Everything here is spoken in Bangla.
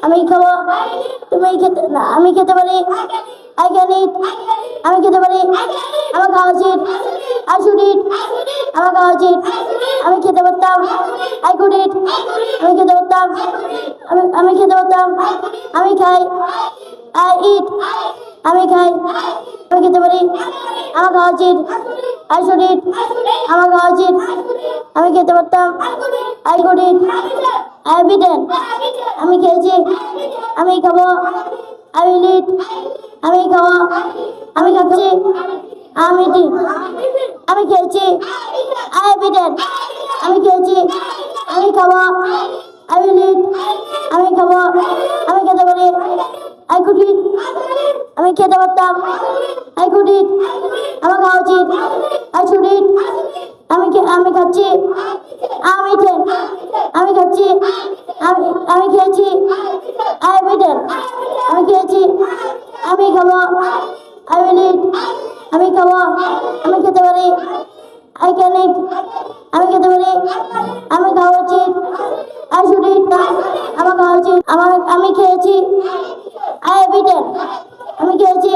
আমি খাবো, তুমি খেতে না, আমি খেতে পারি, আই ক্যান ইট, আমি খেতে পারি, আমার খাওয়া উচিত, আই শুড ইট, আমার খাওয়া উচিত, আমি খেতে পারতাম, আই কুড ইট, আমি খেতে পারতাম, আমি খেতে পারতাম, আমি খাই, আই ইট, আমি খাই, আমি খেতে পারি, আমার খাওয়া উচিত, আই শুড ইট, আমার খাওয়া উচিত, আমি খেতে পারতাম, I could it, I have eaten, আমি খেয়েছি, আমি খাবো, আই উইল ইট, আমি খাবো, আমি খাচ্ছি, আমি ইটিং, আমি খেয়েছি, আই হ্যাভ ইটেন, আমি খেয়েছি, আমি খাবো, আই উইল ইট, আমি খাবো, আমি খেতে পারি, আই কুড ইট, আমি খেতে পারতাম, আই কুড ইট, আমার খাওয়া উচিত, আই শুড ইট, আমি খাচ্ছি, আমি ইটেন, আমি খাচ্ছি, আমি খেয়েছি, আই হ্যাভ ইটেন, আমি খেয়েছি, আমি খাবো, আই উইল ইট, আমি খাবো, আমি খেতে পারি, আই ক্যান ইট, আমি খেতে পারি, আমি খাওয়া উচিত, আই শুড ইট, আমার খাওয়া উচিত, আমি খেয়েছি, আই হ্যাভ ইটেন, আমি খেয়েছি,